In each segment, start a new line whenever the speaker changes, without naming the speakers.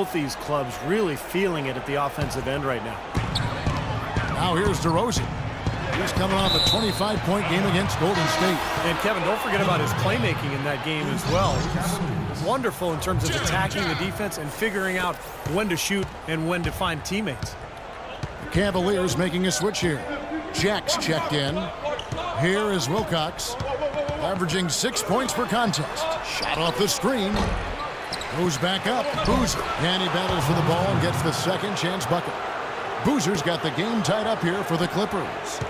Both these clubs really feeling it at the offensive end right now.
Now here's DeRozan. He's coming off a 25-point game against Golden State.
And Kevin, don't forget about his playmaking in that game as well. He's wonderful in terms of attacking the defense and figuring out when to shoot and when to find teammates.
Cavaliers making a switch here. Jack's checked in. Here is Wilcox, averaging 6 points per contest. Shot off the screen. Goes back up. Boozer. And he battles for the ball and gets the second chance bucket. Boozer's got the game tied up here for the Clippers.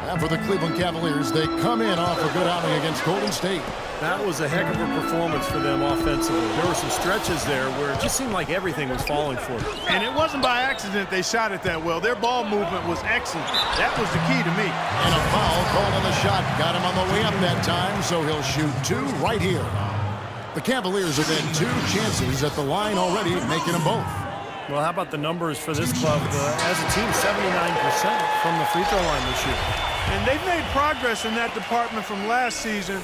And for the Cleveland Cavaliers, they come in off a good outing against Golden State.
That was a heck of a performance for them offensively. There were some stretches there where it just seemed like everything was falling for them.
And it wasn't by accident they shot it that well. Their ball movement was excellent. That was the key to me.
And a foul called on the shot. Got him on the way up that time, so he'll shoot two right here. The Cavaliers have had 2 chances at the line already, making them both.
Well, how about the numbers for this club? As a team, 79% from the free throw line this year.
And they've made progress in that department from last season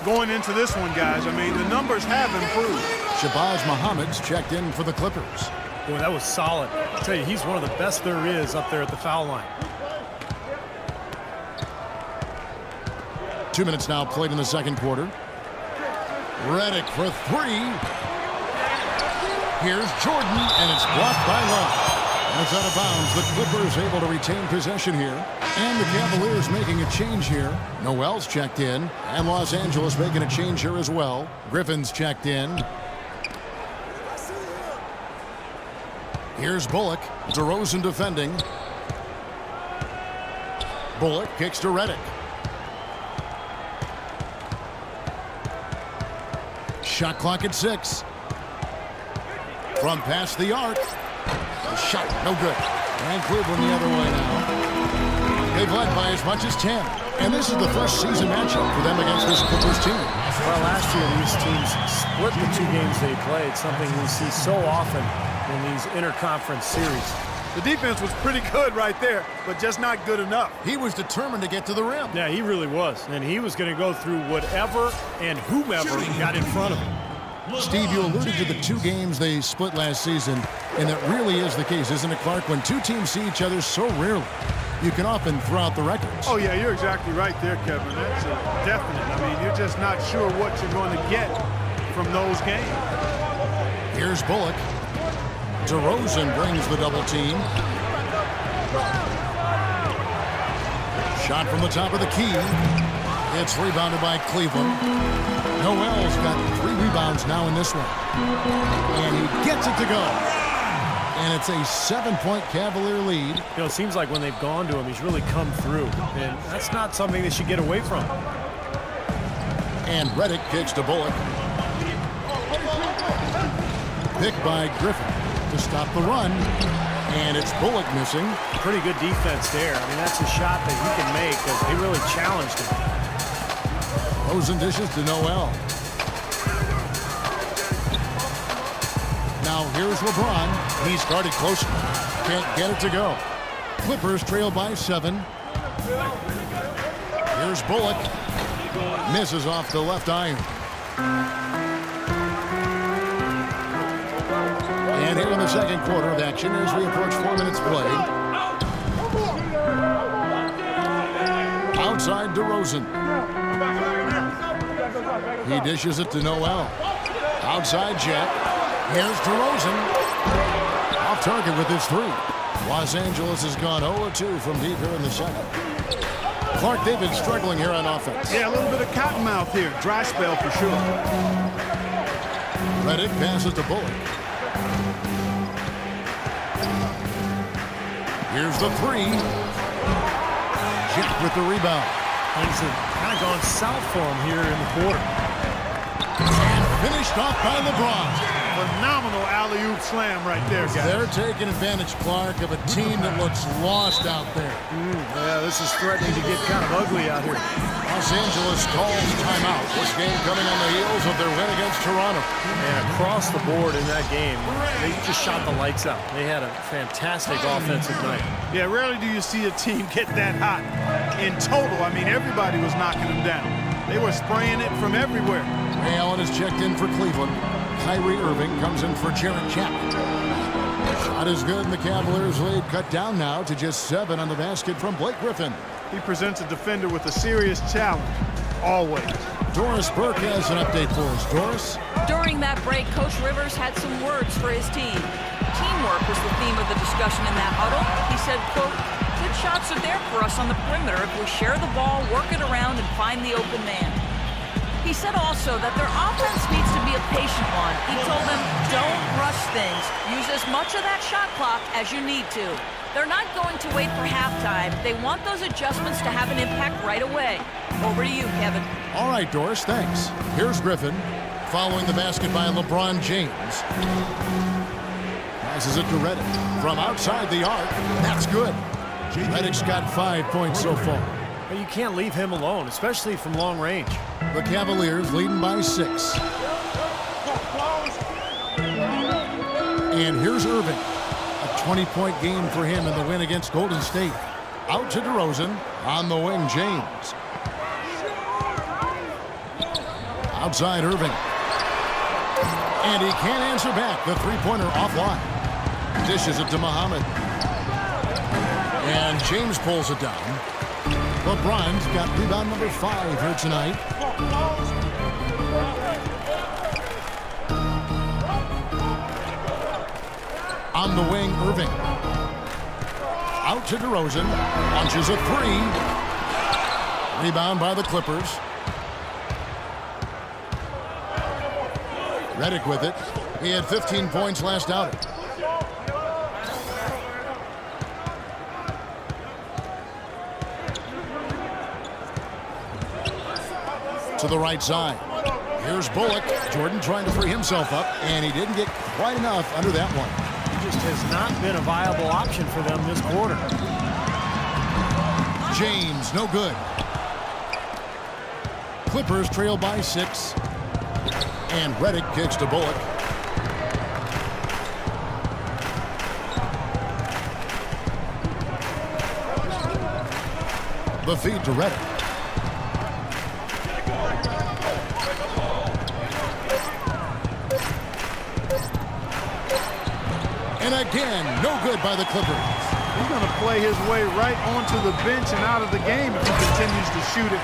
going into this one, guys. I mean, the numbers have improved.
Shabazz Muhammad's checked in for the Clippers.
Boy, that was solid. I tell you, he's one of the best there is up there at the foul line.
2 minutes now played in the second quarter. Redick for 3. Here's Jordan, and it's blocked by Love. And it's out of bounds. The Clippers able to retain possession here. And the Cavaliers making a change here. Noel's checked in. And Los Angeles making a change here as well. Griffin's checked in. Here's Bullock. DeRozan defending. Bullock kicks to Redick. Shot clock at 6. From past the arc. The shot, no good. And Cleveland the other way now. They've led by as much as 10. And this is the first season matchup for them against this Clippers team.
Well, last year these teams split the 2 games they played, something we see so often in these interconference series.
The defense was pretty good right there, but just not good enough.
He was determined to get to the rim.
Yeah, he really was. And he was going to go through whatever and whomever got in front of him.
Steve, you alluded to the 2 games they split last season, and that really is the case, isn't it, Clark? When 2 teams see each other so rarely, you can often throw out the records.
Oh, yeah, you're exactly right there, Kevin. That's definite. I mean, you're just not sure what you're going to get from those games.
Here's Bullock. DeRozan brings the double team. Shot from the top of the key. It's rebounded by Cleveland. Noel's got 3 rebounds now in this one. And he gets it to go. And it's a 7-point Cavalier lead.
You know, it seems like when they've gone to him, he's really come through. And that's not something they should get away from.
And Redick kicks to Bullock. Picked by Griffin to stop the run. And it's Bullock missing.
Pretty good defense there. I mean, that's a shot that he can make because they really challenged him.
Rosen dishes to Noel. Now here's LeBron. He started close. Can't get it to go. Clippers trail by 7. Here's Bullock. Misses off the left iron. And here in the second quarter of action as we approach 4 minutes played. Outside DeRozan. He dishes it to Noel. Outside Jack. Here's DeRozan. Off target with his 3. Los Angeles has gone 0-2 from deep here in the second. Clark, they've been struggling here on offense.
Yeah, a little bit of cottonmouth here. Dry spell for sure.
Redick passes to Bullock. Here's the 3. Jack with the rebound.
Things have kind of gone south for him here in the quarter.
And finished off by LeBron.
Phenomenal alley-oop slam right there, guys.
They're taking advantage, Clark, of a team that looks lost out there.
Yeah, this is threatening to get kind of ugly out here.
Los Angeles calls timeout. This game coming on the heels of their win against Toronto.
And across the board in that game, they just shot the lights out. They had a fantastic offensive night.
Yeah, rarely do you see a team get that hot in total. I mean, everybody was knocking them down. They were spraying it from everywhere.
Ray Allen is checked in for Cleveland. Kyrie Irving comes in for Jarrett Jack. Shot is good, and the Cavaliers lead cut down now to just 7 on the basket from Blake Griffin.
He presents a defender with a serious challenge, always.
Doris Burke has an update for us. Doris?
During that break, Coach Rivers had some words for his team. Teamwork was the theme of the discussion in that huddle. He said, quote, "Good shots are there for us on the perimeter if we share the ball, work it around, and find the open man." He said also that their offense needs to be a patient one. He told them, don't rush things. Use as much of that shot clock as you need to. They're not going to wait for halftime. They want those adjustments to have an impact right away. Over to you, Kevin.
All right, Doris, thanks. Here's Griffin, following the basket by LeBron James. Passes it to Redick. From outside the arc, that's good. Redick's got 5 points so far.
But you can't leave him alone, especially from long range.
The Cavaliers leading by 6. And here's Irving. A 20-point game for him in the win against Golden State. Out to DeRozan. On the wing, James. Outside Irving. And he can't answer back. The three-pointer offline. Dishes it to Muhammad. And James pulls it down. LeBron's got rebound number 5 here tonight. On the wing, Irving. Out to DeRozan. Launches a 3. Rebound by the Clippers. Redick with it. He had 15 points last outing. To the right side. Here's Bullock. Jordan trying to free himself up, and he didn't get quite enough under that one.
He just has not been a viable option for them this quarter.
James, no good. Clippers trail by 6. And Redick kicks to Bullock. The feed to Redick. And again, no good by the Clippers.
He's going to play his way right onto the bench and out of the game if he continues to shoot it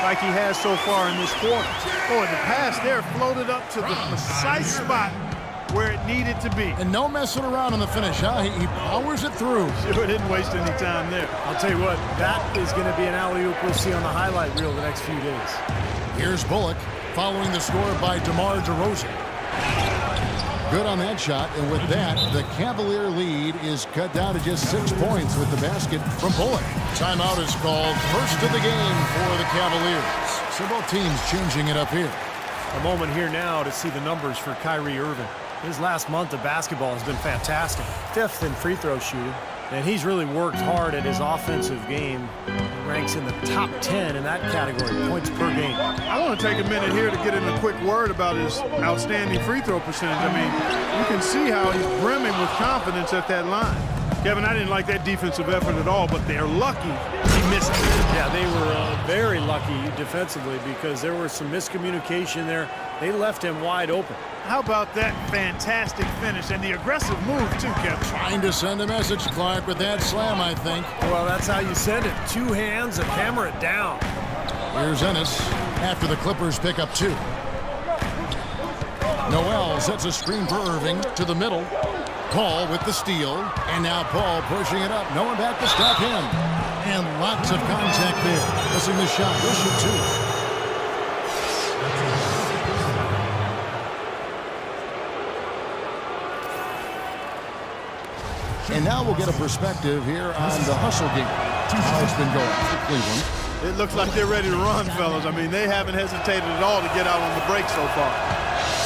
like he has so far in this quarter. Boy, the pass there floated up to the precise spot where it needed to be.
And no messing around on the finish, huh? He powers it through.
Sure didn't waste any time there.
I'll tell you what, that is going to be an alley-oop we'll see on the highlight reel the next few days.
Here's Bullock, following the score by DeMar DeRozan. Good on that shot, and with that, the Cavalier lead is cut down to just 6 points with the basket from Bullock. Timeout is called. First of the game for the Cavaliers. So both teams changing it up here.
A moment here now to see the numbers for Kyrie Irving. His last month of basketball has been fantastic. 5th in free throw shooting, and he's really worked hard at his offensive game. Ranks in the top 10 in that category, points per game.
I want to take a minute here to get in a quick word about his outstanding free throw percentage. I mean, you can see how he's brimming with confidence at that line. Kevin, I didn't like that defensive effort at all, but they're lucky he missed it.
Yeah, they were very lucky defensively because there was some miscommunication there. They left him wide open.
How about that fantastic finish and the aggressive move, too, Kevin?
Trying to send a message, Clark, with that slam, I think.
Well, that's how you send it. 2 hands and hammer it down.
Here's Ennis after the Clippers pick up 2. Noel sets a screen for Irving to the middle. Paul with the steal, and now Paul pushing it up. No one back to stop him. And lots of contact there. Missing the shot. He'll shoot 2. And now we'll get a perspective here on the hustle game. How it's been going for Cleveland.
It looks like they're ready to run, fellas. I mean, they haven't hesitated at all to get out on the break so far.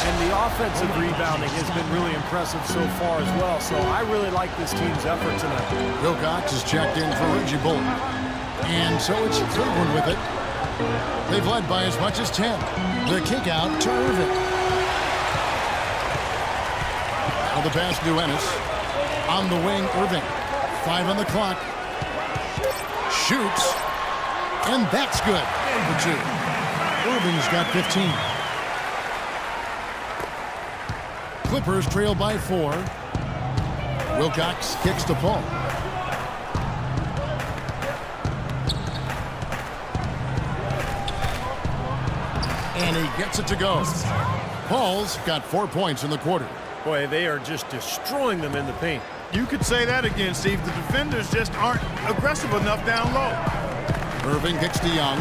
And the offensive rebounding has been really impressive so far as well. So I really like this team's effort tonight.
Wilcox is checked in for Reggie Bullock. And so it's Cleveland with it. They've led by as much as 10. The kick out to Irving. Now the pass to Ennis. On the wing, Irving. 5 on the clock. Shoots. And that's good. For 2. Irving's got 15. Clippers trail by 4. Wilcox kicks to Paul. And he gets it to go. Paul's got 4 points in the quarter.
Boy, they are just destroying them in the paint.
You could say that again, Steve. The defenders just aren't aggressive enough down low.
Irving kicks to Young.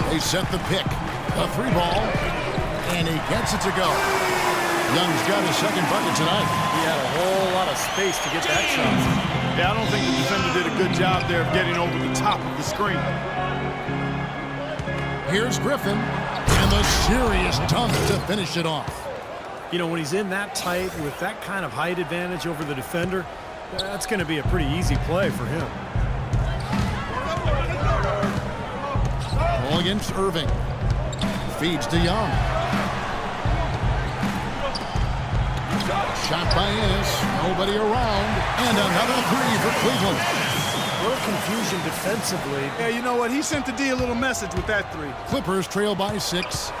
They set the pick. A 3 ball. And he gets it to go. Young's got his second bucket tonight.
He had a whole lot of space to get that shot.
Yeah, I don't think the defender did a good job there of getting over the top of the screen.
Here's Griffin. And the serious dunk to finish it off.
You know, when he's in that tight with that kind of height advantage over the defender, that's going to be a pretty easy play for him.
Ball against Irving. Feeds to Young. Shot by Ennis. Nobody around. And another 3 for Cleveland.
A little confusion defensively.
Yeah, you know what? He sent the D a little message with that 3.
Clippers trail by 6.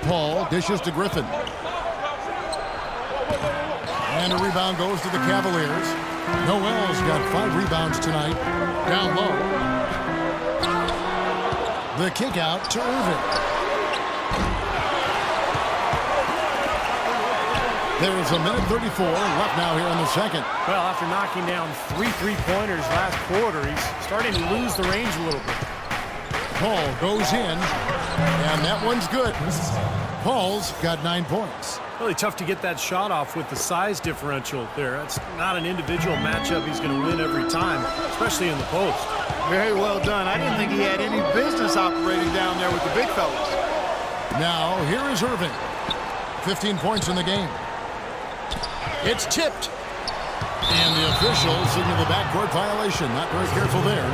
Paul dishes to Griffin. And a rebound goes to the Cavaliers. Noel's got 5 rebounds tonight. Down low. The kick out to Irving. There's a minute 34 left now here in the second.
Well, after knocking down 3 3-pointers last quarter, he's starting to lose the range a little bit.
Paul goes in, and that one's good. Paul's got 9 points.
Really tough to get that shot off with the size differential there. That's not an individual matchup he's going to win every time, especially in the post.
Very well done. I didn't think he had any business operating down there with the big fellas.
Now, here is Irving. 15 points in the game. It's tipped. And the officials signal the backcourt violation. Not very careful there.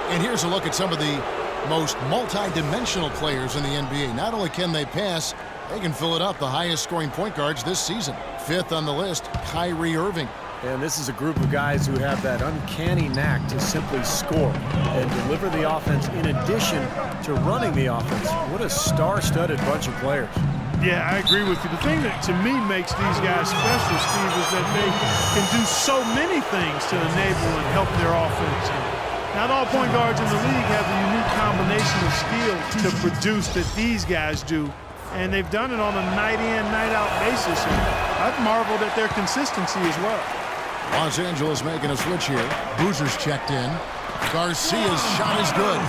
And here's a look at some of the most multi-dimensional players in the NBA. Not only can they pass, they can fill it up. The highest scoring point guards this season. 5th on the list, Kyrie Irving.
And this is a group of guys who have that uncanny knack to simply score and deliver the offense in addition to running the offense. What a star-studded bunch of players.
Yeah, I agree with you. The thing that, to me, makes these guys special, Steve, is that they can do so many things to enable and help their offense. Not all point guards in the league have the unique combination of skill to produce that these guys do, and they've done it on a night-in, night-out basis, and I've marveled at their consistency as well.
Los Angeles making a switch here. Boozer's checked in. Garcia's shot is good.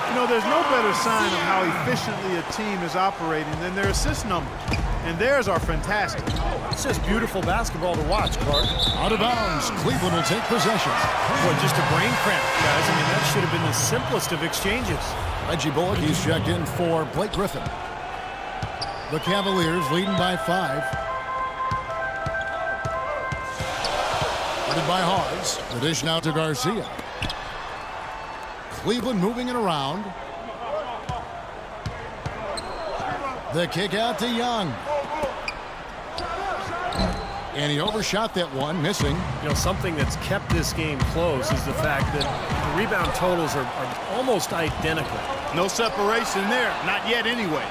You know, there's no better sign of how efficiently a team is operating than their assist numbers. And theirs are fantastic.
It's just beautiful basketball to watch, Clark.
Out of bounds. Cleveland will take possession.
Boy, just a brain cramp, guys. I mean, that should have been the simplest of exchanges.
Reggie Bullock, he's checked in for Blake Griffin. The Cavaliers leading by 5. Headed by Hawes. The dish now to Garcia. Cleveland moving it around. The kick out to Young. And he overshot that one, missing.
You know, something that's kept this game close is the fact that the rebound totals are almost identical.
No separation there. Not yet anyway.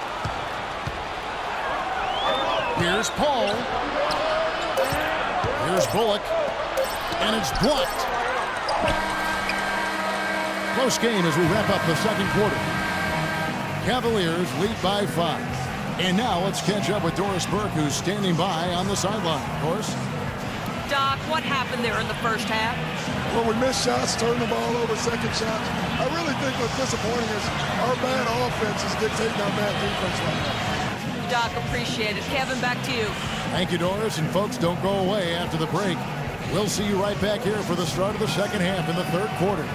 Here's Paul. Here's Bullock. And it's blocked. Close game as we wrap up the second quarter. Cavaliers lead by 5. And now let's catch up with Doris Burke, who's standing by on the sideline. Doris?
Doc, what happened there in the first half?
Well, we missed shots, turned the ball over, second shots. I really think what's disappointing is our bad offense is dictating our bad defense right now.
Doc, appreciate it. Kevin, back to you.
Thank you, Doris. And folks, don't go away after the break. We'll see you right back here for the start of the second half in the third quarter.